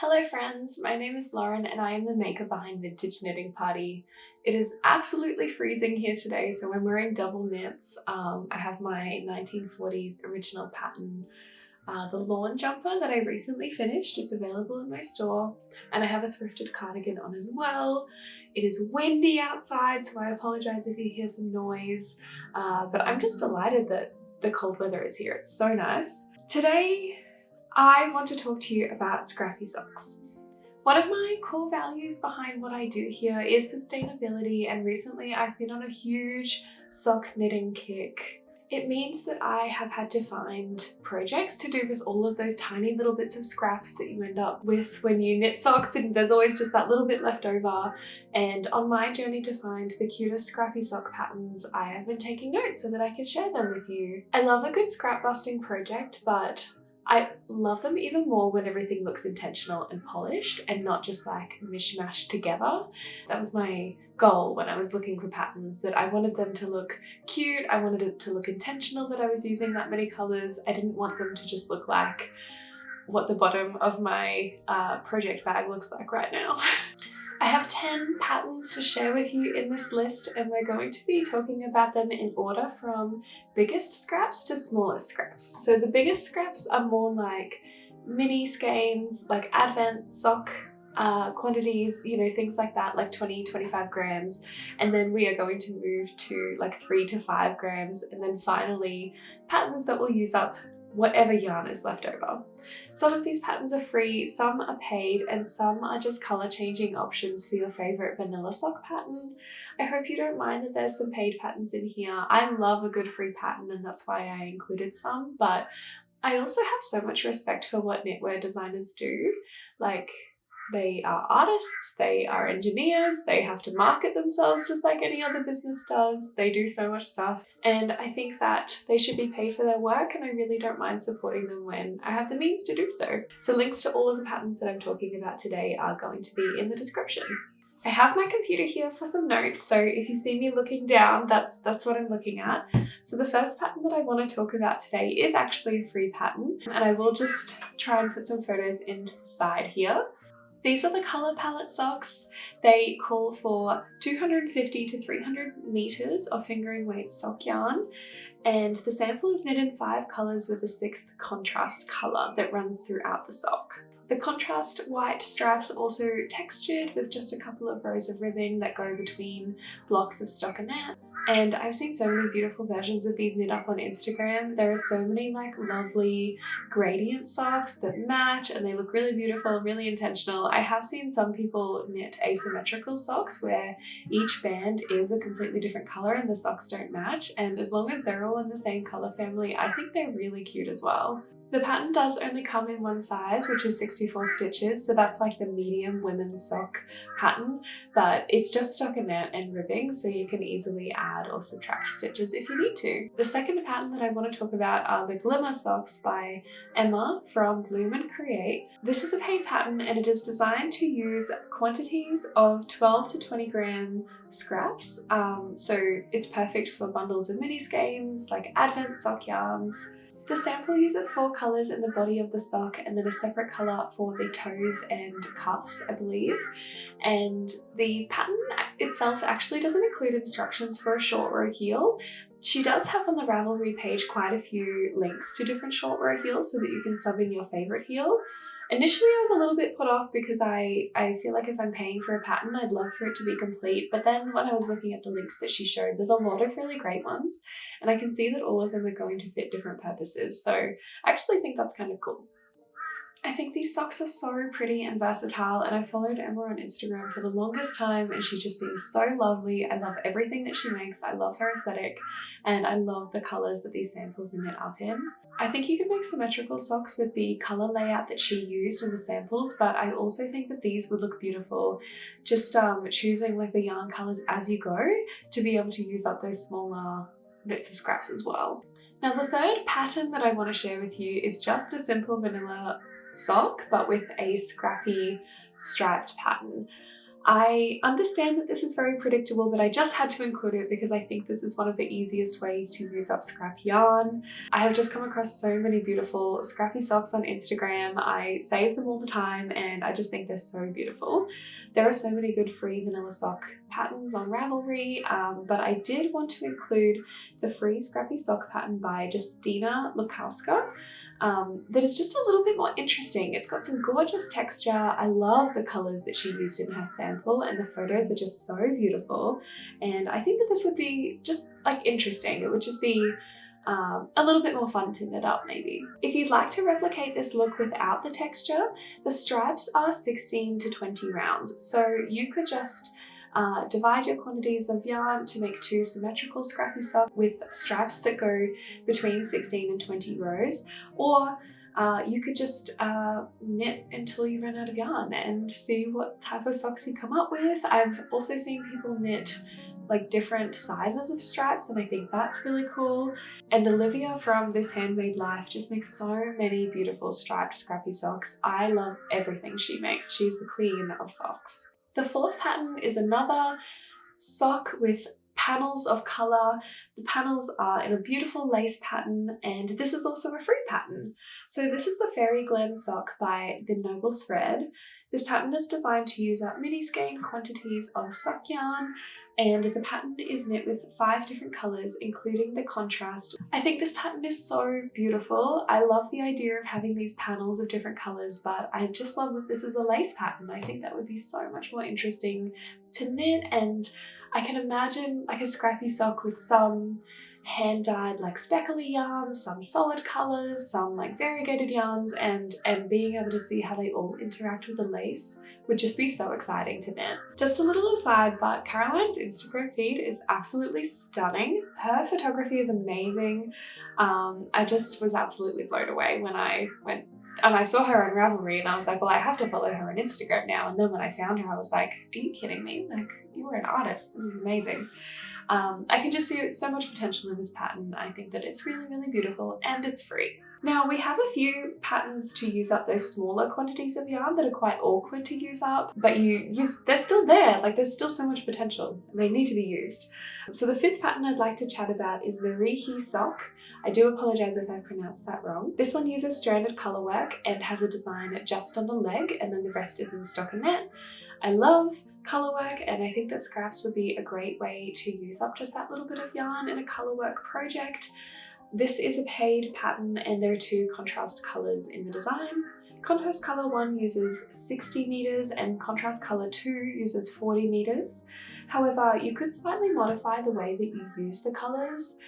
Hello friends, my name is Lauren and I am the maker behind Vintage Knitting Party. It is absolutely freezing here today, so I'm wearing double knits. I have my 1940s original pattern, the lawn jumper that I recently finished. It's available in my store, and I have a thrifted cardigan on as well. It is windy outside, so I apologize if you hear some noise, but I'm just delighted that the cold weather is here. It's so nice. Today, I want to talk to you about Scrappy Socks. One of my core values behind what I do here is sustainability, and recently I've been on a huge sock knitting kick. It means that I have had to find projects to do with all of those tiny little bits of scraps that you end up with when you knit socks, and there's always just that little bit left over. And on my journey to find the cutest scrappy sock patterns, I have been taking notes so that I can share them with you. I love a good scrap busting project, but I love them even more when everything looks intentional and polished and not just like mishmashed together. That was my goal when I was looking for patterns, that I wanted them to look cute, I wanted it to look intentional that I was using that many colours. I didn't want them to just look like what the bottom of my project bag looks like right now. I have 10 patterns to share with you in this list, and we're going to be talking about them in order from biggest scraps to smallest scraps. So the biggest scraps are more like mini skeins, like advent sock quantities, you know, things like that, like 20-25 grams. And then we are going to move to like 3 to 5 grams. And then finally, patterns that will use up whatever yarn is left over. Some of these patterns are free, some are paid, and some are just colour changing options for your favourite vanilla sock pattern. I hope you don't mind that there's some paid patterns in here. I love a good free pattern, and that's why I included some, but I also have so much respect for what knitwear designers do. Like, they are artists, they are engineers, they have to market themselves just like any other business does. They do so much stuff, and I think that they should be paid for their work, and I really don't mind supporting them when I have the means to do so. So links to all of the patterns that I'm talking about today are going to be in the description. I have my computer here for some notes, so if you see me looking down, that's what I'm looking at. So the first pattern that I want to talk about today is actually a free pattern, and I will just try and put some photos into the side here. These are the colour palette socks. They call for 250 to 300 meters of fingering weight sock yarn, and the sample is knit in 5 colours with a 6th contrast colour that runs throughout the sock. The contrast white stripes are also textured with just a couple of rows of ribbing that go between blocks of stockinette. And I've seen so many beautiful versions of these knit up on Instagram. There are so many like lovely gradient socks that match, and they look really beautiful, really intentional. I have seen some people knit asymmetrical socks where each band is a completely different color and the socks don't match. And as long as they're all in the same color family, I think they're really cute as well. The pattern does only come in one size, which is 64 stitches, so that's like the medium women's sock pattern, but it's just stockinette and ribbing, so you can easily add or subtract stitches if you need to. The second pattern that I want to talk about are the Glimmer Socks by Emma from Bloom and Create. This is a paid pattern, and it is designed to use quantities of 12 to 20 gram scraps, so it's perfect for bundles of mini skeins, like advent sock yarns. The sample uses 4 colours in the body of the sock and then a separate colour for the toes and cuffs, I believe. And the pattern itself actually doesn't include instructions for a short row heel. She does have on the Ravelry page quite a few links to different short row heels so that you can sub in your favourite heel. Initially I was a little bit put off because I feel like if I'm paying for a pattern, I'd love for it to be complete, but then when I was looking at the links that she showed, there's a lot of really great ones, and I can see that all of them are going to fit different purposes, so I actually think that's kind of cool. I think these socks are so pretty and versatile, and I followed Emma on Instagram for the longest time, and she just seems so lovely. I love everything that she makes, I love her aesthetic, and I love the colours that these samples are knit up in. I think you can make symmetrical socks with the colour layout that she used in the samples, but I also think that these would look beautiful just choosing like the yarn colours as you go to be able to use up those smaller bits of scraps as well. Now the third pattern that I want to share with you is just a simple vanilla sock but with a scrappy striped pattern. I understand that this is very predictable, but I just had to include it because I think this is one of the easiest ways to use up scrap yarn. I have just come across so many beautiful Scrappy socks on Instagram. I save them all the time and I just think they're so beautiful. There are so many good free vanilla sock patterns on Ravelry, but I did want to include the free Scrappy sock pattern by Justina Lukowska. That is just a little bit more interesting. It's got some gorgeous texture. I love the colors that she used in her sample and the photos are just so beautiful. And I think that this would be just like interesting. It would just be a little bit more fun to knit up maybe. If you'd like to replicate this look without the texture, the stripes are 16 to 20 rounds. So you could just divide your quantities of yarn to make 2 symmetrical Scrappy socks with stripes that go between 16 and 20 rows, or you could just knit until you run out of yarn and see what type of socks you come up with. I've also seen people knit like different sizes of stripes and I think that's really cool. And Olivia from This Handmade Life just makes so many beautiful striped Scrappy socks. I love everything she makes. She's the queen of socks. The fourth pattern is another sock with panels of colour. The panels are in a beautiful lace pattern and this is also a free pattern. So this is the Fairy Glen sock by The Noble Thread. This pattern is designed to use up mini skein quantities of sock yarn and the pattern is knit with 5 different colours including the contrast. I think this pattern is so beautiful. I love the idea of having these panels of different colours, but I just love that this is a lace pattern. I think that would be so much more interesting to knit, and I can imagine like a Scrappy sock with some hand-dyed like speckly yarns, some solid colours, some like variegated yarns, and being able to see how they all interact with the lace would just be so exciting to knit. Just a little aside, but Caroline's Instagram feed is absolutely stunning. Her photography is amazing. I just was absolutely blown away when I went and I saw her on Ravelry and I was like, well, I have to follow her on Instagram now. And then when I found her, I was like, are you kidding me? Like, you are an artist. This is amazing. I can just see so much potential in this pattern. I think that it's really, really beautiful and it's free. Now we have a few patterns to use up those smaller quantities of yarn that are quite awkward to use up, but they're still there. Like there's still so much potential and they need to be used. So the fifth pattern I'd like to chat about is the Rhiihi sock. I do apologise if I pronounced that wrong. This one uses stranded colour work and has a design just on the leg and then the rest is in stockinette. I love colour work and I think that scraps would be a great way to use up just that little bit of yarn in a colour work project. This is a paid pattern and there are 2 contrast colours in the design. Contrast colour 1 uses 60 meters and contrast colour 2 uses 40 meters. However, you could slightly modify the way that you use the colours.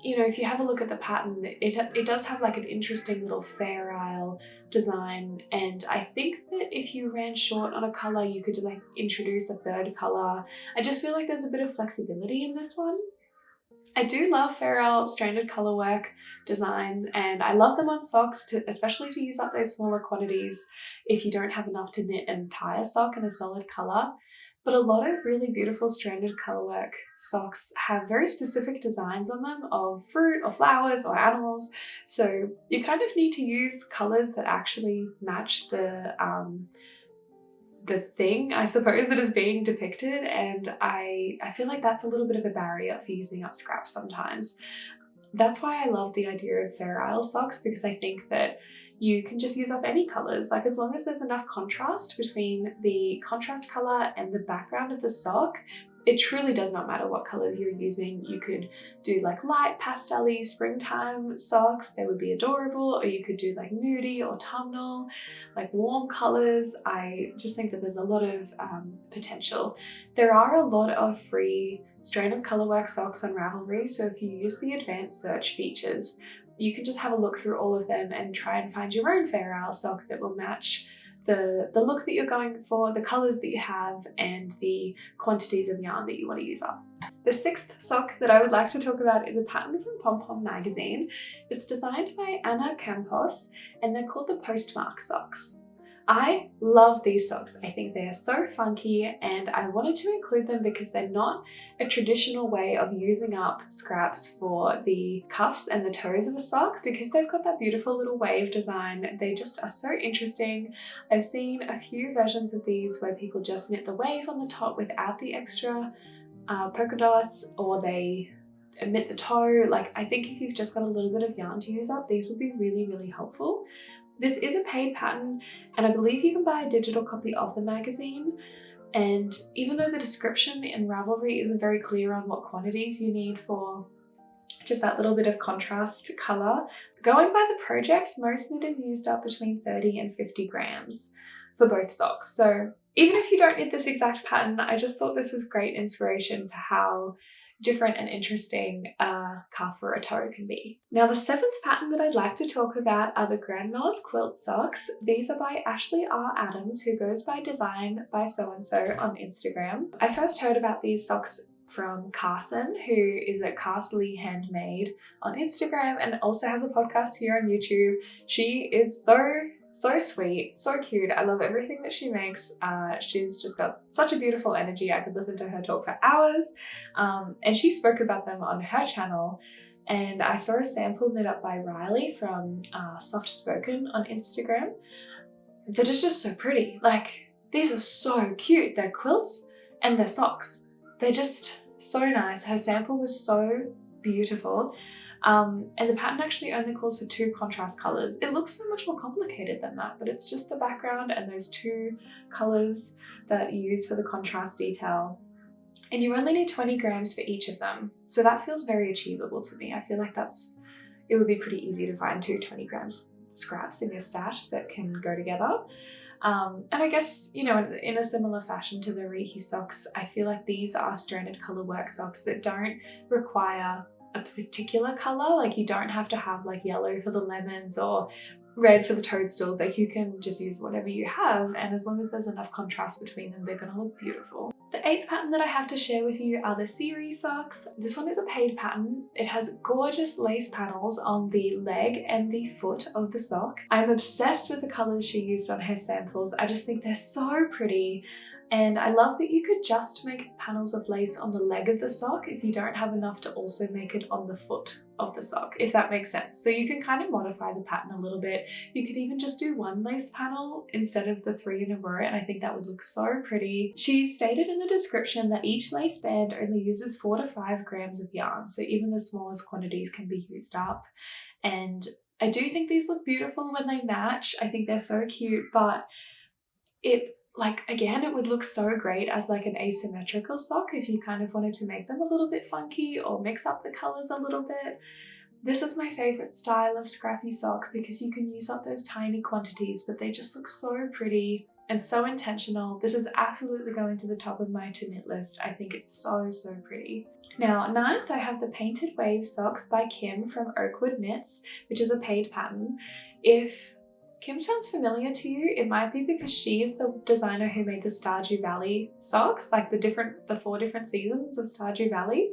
You know, if you have a look at the pattern, it does have like an interesting little Fair Isle design, and I think that if you ran short on a colour, you could just like introduce a 3rd colour. I just feel like there's a bit of flexibility in this one. I do love Fair Isle stranded colour work designs and I love them on socks, especially to use up those smaller quantities if you don't have enough to knit an entire sock in a solid colour. But a lot of really beautiful stranded colourwork socks have very specific designs on them of fruit or flowers or animals. So you kind of need to use colours that actually match the thing, I suppose, that is being depicted. And I feel like that's a little bit of a barrier for using up scraps sometimes. That's why I love the idea of Fair Isle socks, because I think that you can just use up any colours. Like as long as there's enough contrast between the contrast colour and the background of the sock, it truly does not matter what colours you're using. You could do like light pastel-y springtime socks, they would be adorable, or you could do like moody autumnal, like warm colours. I just think that there's a lot of potential. There are a lot of free stranded colourwork socks on Ravelry, so if you use the advanced search features, you can just have a look through all of them and try and find your own Fair Isle sock that will match the look that you're going for, the colours that you have, and the quantities of yarn that you want to use up. The 6th sock that I would like to talk about is a pattern from Pom Pom magazine. It's designed by Anna Campos and they're called the Postmark Socks. I love these socks. I think they are so funky, and I wanted to include them because they're not a traditional way of using up scraps for the cuffs and the toes of a sock, because they've got that beautiful little wave design. They just are so interesting. I've seen a few versions of these where people just knit the wave on the top without the extra polka dots, or they knit the toe. Like, I think if you've just got a little bit of yarn to use up, these would be really, really helpful. This is a paid pattern, and I believe you can buy a digital copy of the magazine. And even though the description in Ravelry isn't very clear on what quantities you need for just that little bit of contrast colour, going by the projects, most knitters used up between 30 and 50 grams for both socks. So even if you don't knit this exact pattern, I just thought this was great inspiration for how different and interesting a cuff or a toe can be. Now, the 7th pattern that I'd like to talk about are the Grandma's Quilt Socks. These are by Ashley R. Adams, who goes by Design by So-and-so on Instagram. I first heard about these socks from Carson, who is at Carsley Handmade on Instagram and also has a podcast here on YouTube. She is so sweet, so cute. I love everything that she makes. She's just got such a beautiful energy. I could listen to her talk for hours. And she spoke about them on her channel. And I saw a sample knit up by Rhiihi from Soft Spoken on Instagram that is just so pretty. Like, these are so cute. They're quilts and they're socks. They're just so nice. Her sample was so beautiful. And the pattern actually only calls for 2 contrast colours. It looks so much more complicated than that, but it's just the background and those 2 colours that you use for the contrast detail. And you only need 20 grams for each of them. So that feels very achievable to me. I feel like it would be pretty easy to find 2 20 grams scraps in your stash that can go together. And I guess, you know, in a similar fashion to the Rhiihi Socks, I feel like these are stranded colour work socks that don't require a particular colour. Like, you don't have to have like yellow for the lemons or red for the toadstools. Like, you can just use whatever you have, and as long as there's enough contrast between them, they're gonna look beautiful. The 8th pattern that I have to share with you are the Seeri Socks. This one is a paid pattern. It has gorgeous lace panels on the leg and the foot of the sock. I'm obsessed with the colours she used on her samples. I just think they're so pretty. And I love that you could just make panels of lace on the leg of the sock if you don't have enough to also make it on the foot of the sock, if that makes sense. So you can kind of modify the pattern a little bit. You could even just do 1 lace panel instead of the 3 in a row, and I think that would look so pretty. She stated in the description that each lace band only uses 4 to 5 grams of yarn, so even the smallest quantities can be used up. And I do think these look beautiful when they match. I think they're so cute, but again, it would look so great as like an asymmetrical sock if you kind of wanted to make them a little bit funky or mix up the colours a little bit. This is my favourite style of scrappy sock because you can use up those tiny quantities, but they just look so pretty and so intentional. This is absolutely going to the top of my to knit list. I think it's so pretty. Now, 9th, I have the Painted Wave Socks by Kim from Oakwood Knits, which is a paid pattern. If Kim sounds familiar to you, it might be because she is the designer who made the Stardew Valley socks, like the 4 different seasons of Stardew Valley,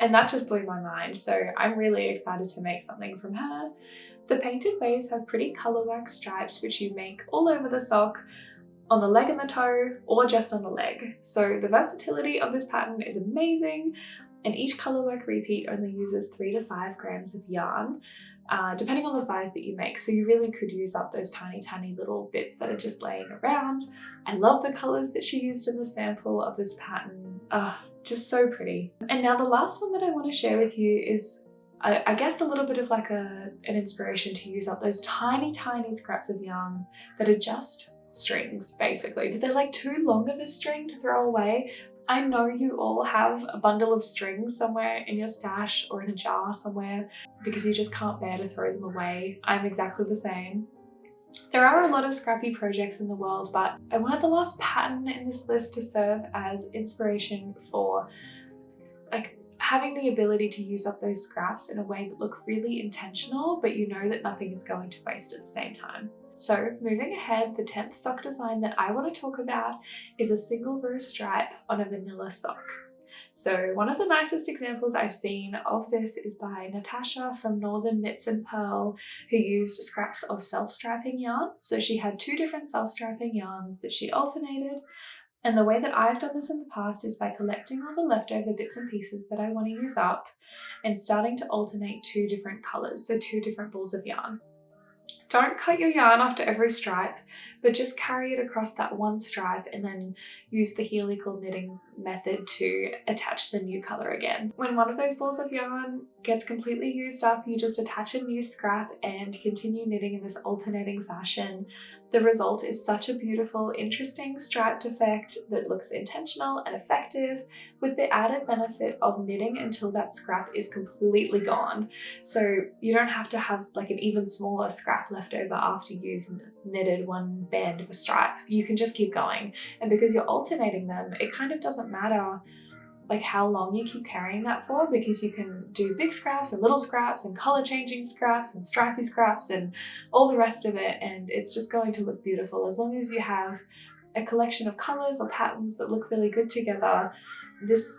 and that just blew my mind. So I'm really excited to make something from her. The Painted Waves have pretty colourwork stripes which you make all over the sock, on the leg and the toe, or just on the leg. So the versatility of this pattern is amazing, and each colourwork repeat only uses 3 to 5 grams of yarn. Depending on the size that you make. So you really could use up those tiny little bits that are just laying around. I love the colours that she used in the sample of this pattern. Just so pretty. And now the last one that I want to share with you is, I guess, a little bit of like an inspiration to use up those tiny scraps of yarn that are just strings, basically. But they're like too long of a string to throw away. I know you all have a bundle of strings somewhere in your stash or in a jar somewhere because you just can't bear to throw them away. I'm exactly the same. There are a lot of scrappy projects in the world, but I wanted the last pattern in this list to serve as inspiration for like having the ability to use up those scraps in a way that look really intentional, but you know that nothing is going to waste at the same time. So moving ahead, the 10th sock design that I want to talk about is a single row stripe on a vanilla sock. So one of the nicest examples I've seen of this is by Natasha from Northern Knits and Pearl, who used scraps of self-striping yarn. So she had 2 different self-striping yarns that she alternated. And the way that I've done this in the past is by collecting all the leftover bits and pieces that I want to use up and starting to alternate 2 different colours, so 2 different balls of yarn. Don't cut your yarn after every stripe, but just carry it across that one stripe and then use the helical knitting method to attach the new colour again. When one of those balls of yarn gets completely used up, you just attach a new scrap and continue knitting in this alternating fashion. The result is such a beautiful, interesting striped effect that looks intentional and effective, with the added benefit of knitting until that scrap is completely gone. So you don't have to have like an even smaller scrap left over after you've knitted one band of a stripe. You can just keep going. And because you're alternating them, it kind of doesn't matter like how long you keep carrying that for, because you can do big scraps and little scraps and color changing scraps and stripy scraps and all the rest of it, and it's just going to look beautiful as long as you have a collection of colors or patterns that look really good together. This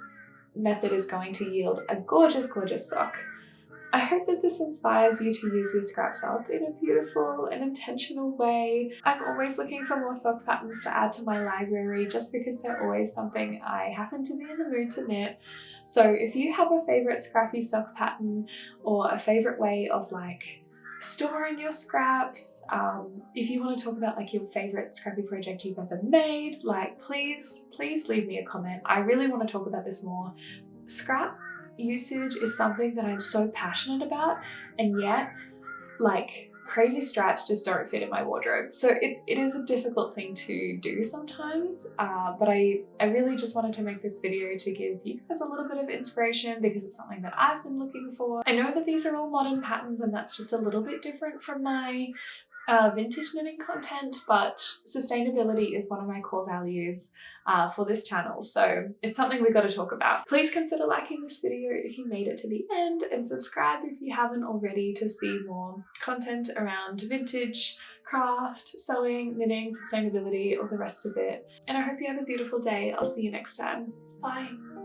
method is going to yield a gorgeous, gorgeous sock. I hope that this inspires you to use your scraps up in a beautiful and intentional way. I'm always looking for more sock patterns to add to my library just because they're always something I happen to be in the mood to knit. So if you have a favourite scrappy sock pattern or a favourite way of like storing your scraps, if you want to talk about like your favourite scrappy project you've ever made, like please leave me a comment. I really want to talk about this more. Scrap usage is something that I'm so passionate about, and yet like crazy straps just don't fit in my wardrobe. So it is a difficult thing to do sometimes, but I really just wanted to make this video to give you guys a little bit of inspiration because it's something that I've been looking for. I know that these are all modern patterns and that's just a little bit different from my vintage knitting content, but sustainability is one of my core values for this channel, so it's something we've got to talk about. Please consider liking this video if you made it to the end, and subscribe if you haven't already to see more content around vintage, craft, sewing, knitting, sustainability, all the rest of it. And I hope you have a beautiful day. I'll see you next time. Bye!